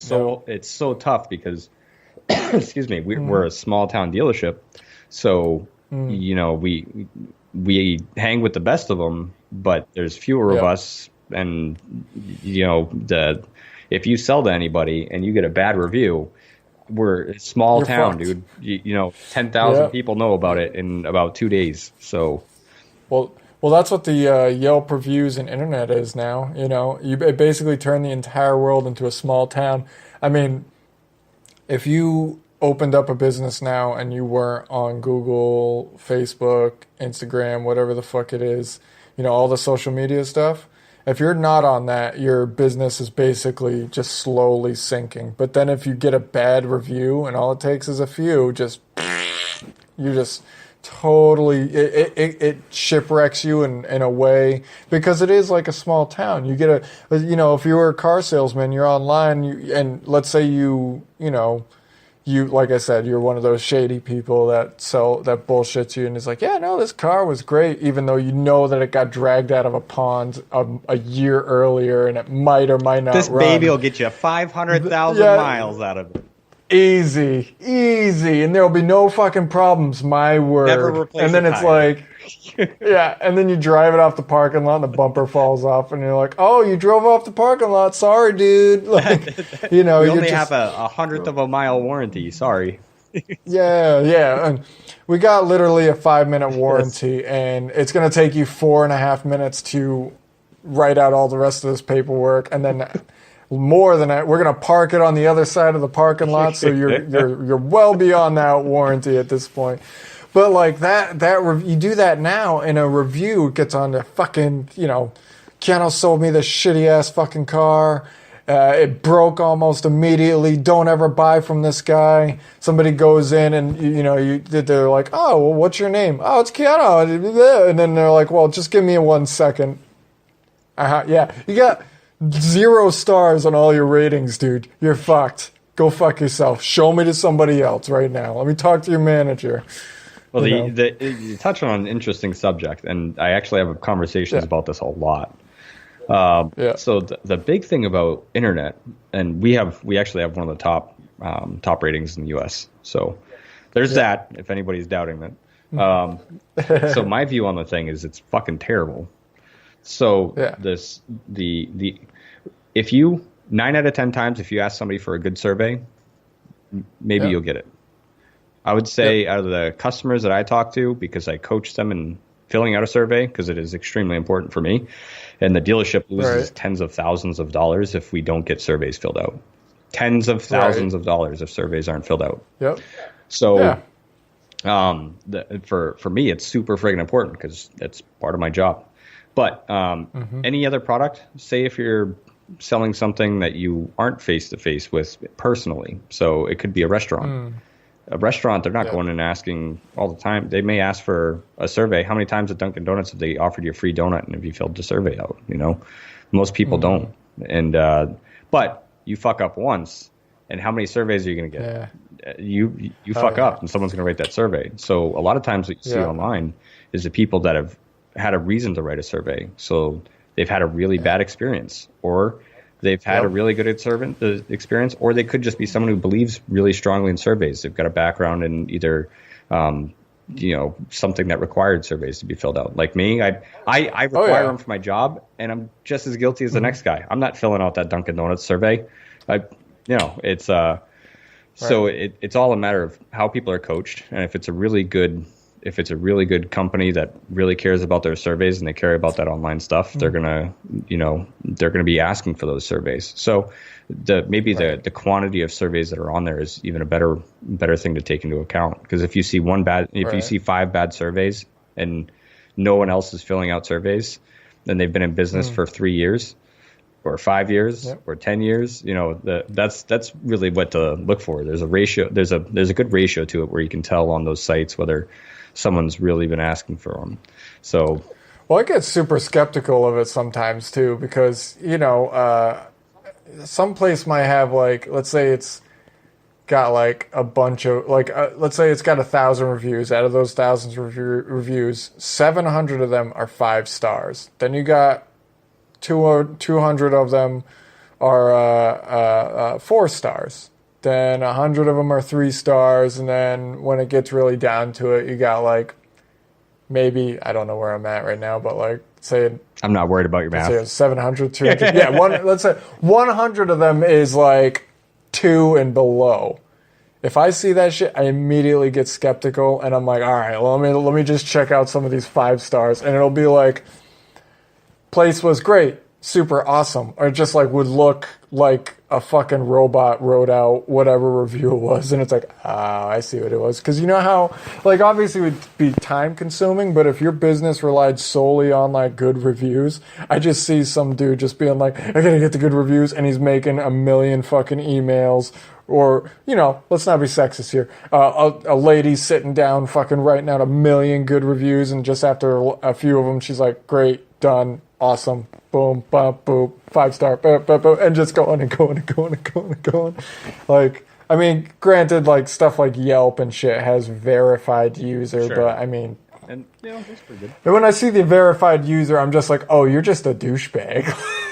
So it's so tough because, excuse me, we're a small town dealership, so Mm. we hang with the best of them, but there's fewer of Yep. us, and the if you sell to anybody and you get a bad review, we're a small You're town, fucked. dude. 10,000 Yep. people know about it in about 2 days. So Well, well, that's what the Yelp reviews and internet is now. It basically turned the entire world into a small town. I mean, if you opened up a business now and you weren't on Google, Facebook, Instagram, whatever the fuck it is, all the social media stuff, if you're not on that, your business is basically just slowly sinking. But then if you get a bad review and all it takes is a few, you just totally it shipwrecks you in a way because it is like a small town. You get if you were a car salesman, you're online, and let's say you like I said, you're one of those shady people that bullshits you and is like, yeah, no, this car was great, even though you know that it got dragged out of a pond a year earlier and it might or might this not baby run. will get you 500,000 Yeah, miles out of it. easy, easy, and there'll be no fucking problems, my Never word. And replace a then it's tire. like, yeah, and then you drive it off the parking lot and the bumper falls off and you're like, oh, you drove off the parking lot. Sorry, dude. Like, We you're only have just, a hundredth of a mile warranty. Sorry. yeah, yeah. And we got literally a 5-minute Yes. warranty and it's going to take you 4.5 minutes to write out all the rest of this paperwork. And then more than that, we're going to park it on the other side of the parking lot. So you're well beyond that warranty at this point. But like you do that now, and a review gets on the fucking, Keanu sold me this shitty ass fucking car. It broke almost immediately. Don't ever buy from this guy. Somebody goes in and they're like, oh, well, what's your name? Oh, it's Keanu. And then they're like, well, just give me 1 second. Yeah, you got 0 stars on all your ratings, dude. You're fucked. Go fuck yourself. Show me to somebody else right now. Let me talk to your manager. Well, You know. you touch on an interesting subject, and I actually have conversations Yeah. about this a lot. Yeah. So the big thing about internet, and we actually have one of the top ratings in the U.S. So there's that. If anybody's doubting that. So my view on the thing is it's fucking terrible. So Yeah. the if you 9 out of 10 times if you ask somebody for a good survey, maybe Yeah. you'll get it. I would Yep. say out of the customers that I talk to, because I coach them in filling out a survey, because it is extremely important for me, and the dealership loses Right. tens of thousands of dollars if we don't get surveys filled out. Tens of Right. thousands of dollars if surveys aren't filled out. Yep. So Yeah. for me, it's super friggin' important because that's part of my job. But any other product, say if you're selling something that you aren't face to face with personally, so it could be a restaurant. A restaurant, they're not Yeah. going and asking all the time. They may ask for a survey. How many times at Dunkin' Donuts have they offered you a free donut and have you filled the survey out? Most people don't. And but you fuck up once, and how many surveys are you going to get? Yeah. You Oh, fuck yeah. up, and someone's going to write that survey. So a lot of times what you see Yeah. online is the people that have had a reason to write a survey. So they've had a really bad experience, or they've had a Yep. really good experience, or they could just be someone who believes really strongly in surveys. They've got a background in either, something that required surveys to be filled out. Like me, I require yeah. them for my job, and I'm just as guilty as the next guy. I'm not filling out that Dunkin' Donuts survey. It's so it's all a matter of how people are coached, and if it's a really good company that really cares about their surveys and they care about that online stuff, they're gonna be asking for those surveys. So the quantity of surveys that are on there is even a better thing to take into account, because if you see you see 5 bad surveys and no one else is filling out surveys, then they've been in business for 3 years or 5 years Yep. or 10 years. That's really what to look for. There's a ratio. There's a good ratio to it where you can tell on those sites whether someone's really been asking for them. So Well, I get super skeptical of it sometimes too, because some place might have, like, let's say it's got like a bunch of, like, let's say it's got 1,000 reviews. Out of those thousands reviews, 700 of them are 5 stars. Then you got 200 of them are 4 stars. Then 100 of them are 3 stars, and then when it gets really down to it, you got like maybe, I don't know where I'm at right now, but like say I'm not worried about your math. Say 700, 200. Yeah, let's say 100 of them is like 2 and below. If I see that shit, I immediately get skeptical, and I'm like, all right, well, let me just check out some of these 5 stars, and it'll be like, place was great, super awesome, or just like would look like a fucking robot wrote out whatever review it was, and it's like, I see what it was. Because you know how, like, obviously it would be time consuming, but if your business relied solely on like good reviews, I just see some dude just being like, I gotta get the good reviews, and he's making a million fucking emails. Or, you know, let's not be sexist here. A lady sitting down fucking writing out a million good reviews, and just after a few of them, she's like, great, done, awesome, boom, bump, boop, 5-star, boop, boop, boop, and just going and going and going and going and going. Like, I mean, granted, like, stuff like Yelp and shit has verified user, Sure. But, I mean... And, you know, that's pretty good. And when I see the verified user, I'm just like, oh, you're just a douchebag.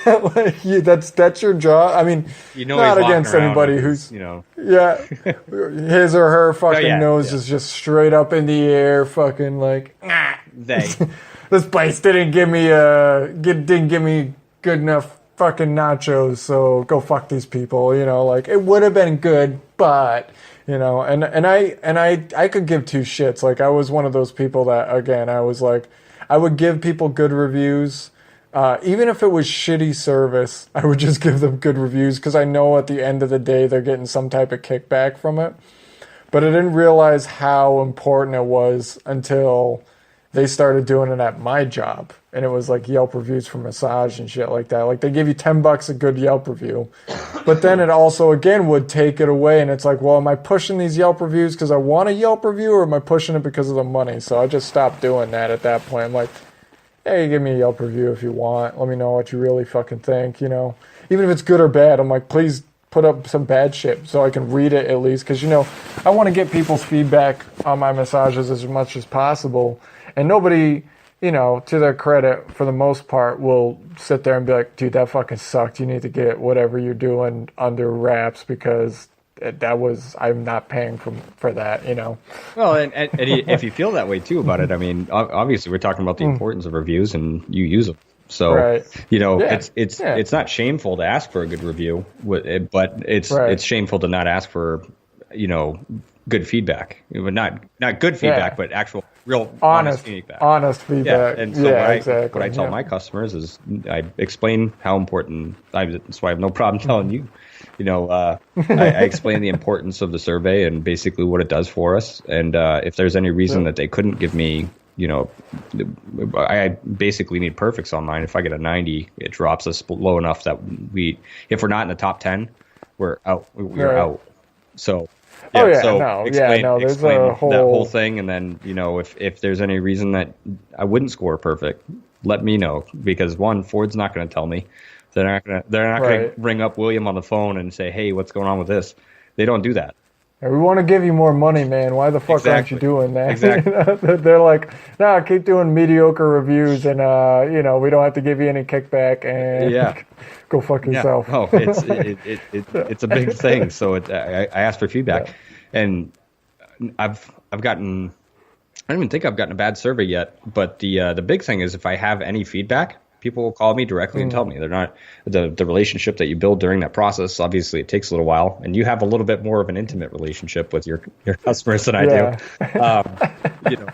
Like, that's your job. I mean, you know, not against anybody who's, you know, yeah, his or her fucking nose is just straight up in the air, fucking like, this place didn't give me good enough fucking nachos, so go fuck these people. You know, like it would have been good, but. You know, and I could give 2 shits. Like, I was one of those people that, again, I was like, I would give people good reviews. Even if it was shitty service, I would just give them good reviews because I know at the end of the day they're getting some type of kickback from it. But I didn't realize how important it was until they started doing it at my job. And it was like Yelp reviews for massage and shit like that. Like, they give you $10 a good Yelp review. But then it also, again, would take it away. And it's like, well, am I pushing these Yelp reviews because I want a Yelp review, or am I pushing it because of the money? So I just stopped doing that at that point. I'm like, hey, give me a Yelp review if you want. Let me know what you really fucking think, you know. Even if it's good or bad, I'm like, please put up some bad shit so I can read it at least. Because, you know, I want to get people's feedback on my massages as much as possible. And nobody, you know, to their credit, for the most part, will sit there and be like, dude, that fucking sucked. You need to get whatever you're doing under wraps because I'm not paying for that, you know. Well, and if you feel that way too about it, I mean, obviously we're talking about the importance of reviews, and you use them. So, you know, it's not shameful to ask for a good review, but it's shameful to not ask for, you know, good feedback. Not good feedback, but actual real honest feedback. Honest feedback. Yeah, and so what I tell my customers is I explain how important. That's why I have no problem telling you. You know, I explain the importance of the survey and basically what it does for us. And if there's any reason that they couldn't give me, you know, I basically need perfects on mine. If I get a 90, it drops us low enough that if we're not in the top 10, we're out. We're out. So. Explain that whole thing, and then, you know, if there's any reason that I wouldn't score perfect, let me know, because one, Ford's not going to tell me. They're not going to ring up William on the phone and say, hey, what's going on with this? They don't do that. Hey, we want to give you more money, man. Why the fuck aren't you doing that? Exactly. They're like, nah, keep doing mediocre reviews, and you know, we don't have to give you any kickback, and go fuck yourself. Oh, it's a big thing. So I asked for feedback, and I've gotten. I don't even think I've gotten a bad survey yet. But the big thing is, if I have any feedback, people will call me directly and tell me. They're not the relationship that you build during that process. Obviously, it takes a little while, and you have a little bit more of an intimate relationship with your customers than I do. You know,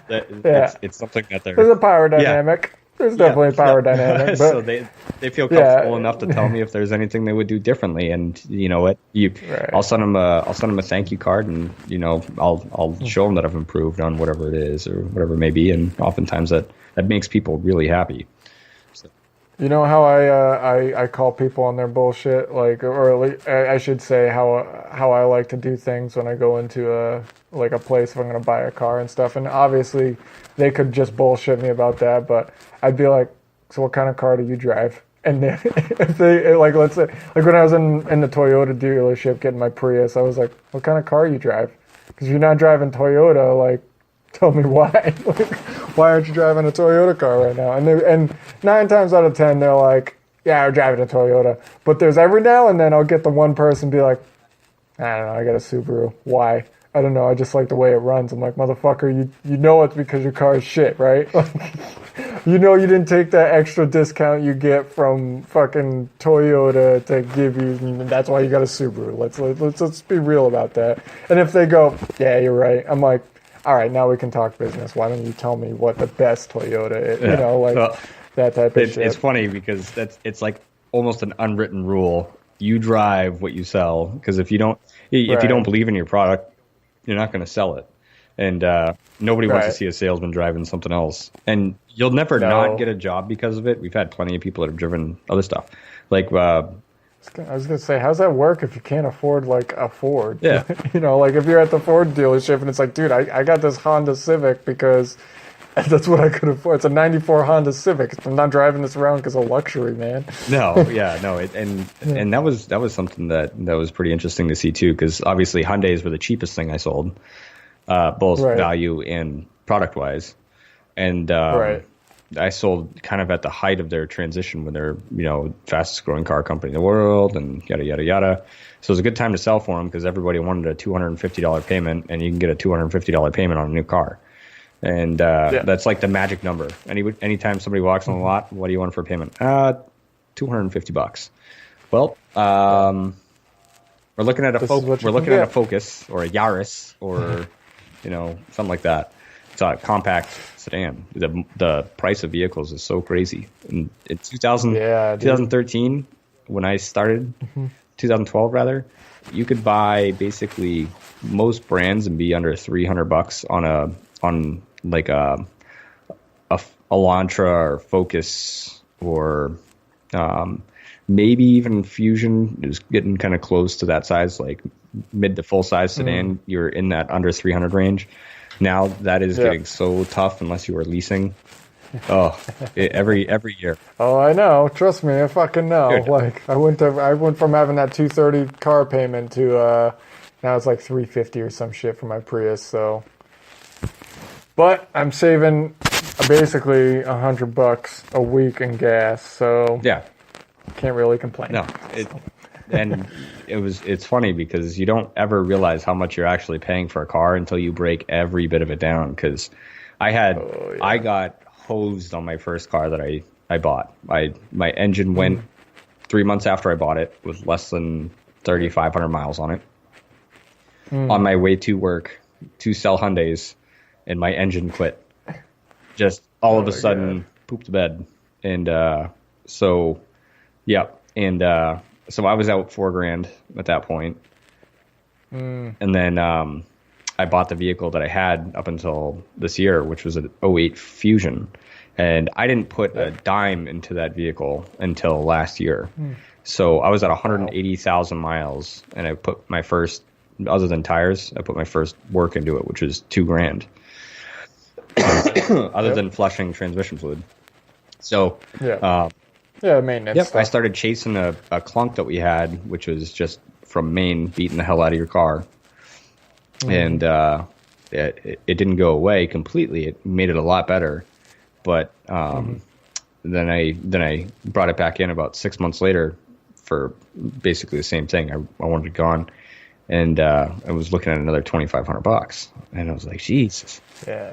it's something that there's a power dynamic. There's definitely a power dynamic. But, so they feel comfortable enough to tell me if there's anything they would do differently, and you know what, I'll send them a thank you card, and you know, I'll show them that I've improved on whatever it is or whatever it may be, and oftentimes that makes people really happy. You know how I call people on their bullshit, like, or at least I should say how I like to do things when I go into a place if I'm gonna buy a car and stuff. And obviously, they could just bullshit me about that, but I'd be like, so what kind of car do you drive? And then if they like, let's say, like when I was in the Toyota dealership getting my Prius, I was like, what kind of car you drive? Because you're not driving Toyota, like. Tell me why. Like, why aren't you driving a Toyota car right now? And 9 times out of 10, they're like, yeah, I'm driving a Toyota. But there's every now and then I'll get the one person be like, I don't know, I got a Subaru. Why? I don't know. I just like the way it runs. I'm like, motherfucker, you know it's because your car is shit, right? Like, you know you didn't take that extra discount you get from fucking Toyota to give you, and that's why you got a Subaru. Let's be real about that. And if they go, yeah, you're right. I'm like, all right, now we can talk business. Why don't you tell me what the best Toyota is? Yeah. You know, like well, that type of shit. It's funny because it's like almost an unwritten rule. You drive what you sell, because if you don't believe in your product, you're not going to sell it. And nobody wants to see a salesman driving something else. And you'll never not get a job because of it. We've had plenty of people that have driven other stuff. Like, I was going to say, how's that work if you can't afford, like, a Ford? Yeah. You know, like, if you're at the Ford dealership and it's like, dude, I got this Honda Civic because that's what I could afford. It's a 94 Honda Civic. I'm not driving this around because of luxury, man. No, yeah, no. And that was something that was pretty interesting to see, too, because obviously Hyundais were the cheapest thing I sold, both value and product-wise. And I sold kind of at the height of their transition when they're, fastest growing car company in the world and yada, yada, yada. So it was a good time to sell for them because everybody wanted a $250 payment, and you can get a $250 payment on a new car. And that's like the magic number. Anytime somebody walks on the lot, what do you want for a payment? $250. Well, we're looking at a Focus or a Yaris or something like that. It's a compact sedan. The price of vehicles is so crazy. In 2013, when I started, 2012 rather, you could buy basically most brands and be under $300 on like a Elantra or Focus or maybe even Fusion. It was getting kind of close to that size, like mid to full size sedan. You're in that under 300 range. Now that is getting so tough unless you are leasing. Every year. Oh, I know. Trust me, I fucking know. Dude. Like I went from having that $230 car payment to now it's like $350 or some shit for my Prius. So. But I'm saving basically $100 a week in gas, so yeah, can't really complain. No, it's funny because you don't ever realize how much you're actually paying for a car until you break every bit of it down. Because I got hosed on my first car that I bought. My engine went 3 months after I bought it with less than 3,500 miles on it. On my way to work to sell Hyundais. And my engine quit. Just all of a sudden, pooped the bed. And so I was out $4,000 at that point. And then I bought the vehicle that I had up until this year, which was an '08 Fusion. And I didn't put a dime into that vehicle until last year. So I was at 180,000 miles, and I put my first, other than tires, I put my first work into it, which was $2,000. Other than flushing transmission fluid. So maintenance. Yep, I started chasing a clunk that we had, which was just from Maine, beating the hell out of your car. And it didn't go away completely. It made it a lot better. But then I brought it back in about 6 months later for basically the same thing. I wanted it gone. And I was looking at another $2,500, and I was like, Jesus. Yeah.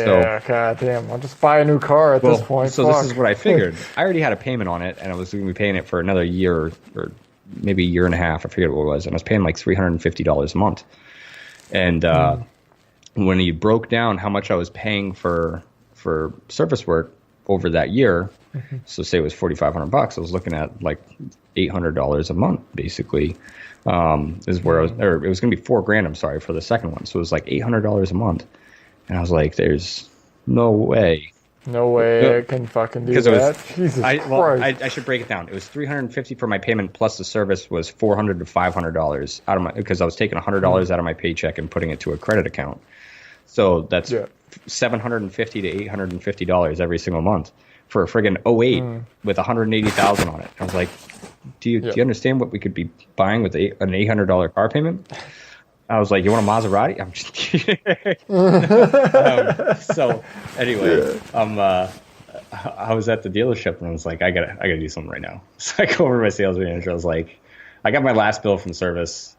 So, God damn! I'll just buy a new car at this point. So this is what I figured. I already had a payment on it, and I was going to be paying it for another year or maybe a year and a half. I forget what it was, and I was paying like $350 a month. And when you broke down how much I was paying for service work over that year, so say it was $4,500, I was looking at like $800 a month, basically. Is where I was, or it was going to be $4,000. I'm sorry, for the second one. So it was like $800 a month, and I was like, "There's no way, I can fucking do that." Jesus Christ! I should break it down. It was $350 for my payment, plus the service was $400 to $500 out of my, because I was taking $100 out of my paycheck and putting it to a credit account. So that's $750 to $850 every single month for a friggin' '08 with 180,000 on it. I was like, do you understand what we could be buying with an $800 car payment? I was like, you want a Maserati? I'm just kidding. So anyway, I was at the dealership and I was like, I gotta do something right now. So I go over to my sales manager. I was like, I got my last bill from service.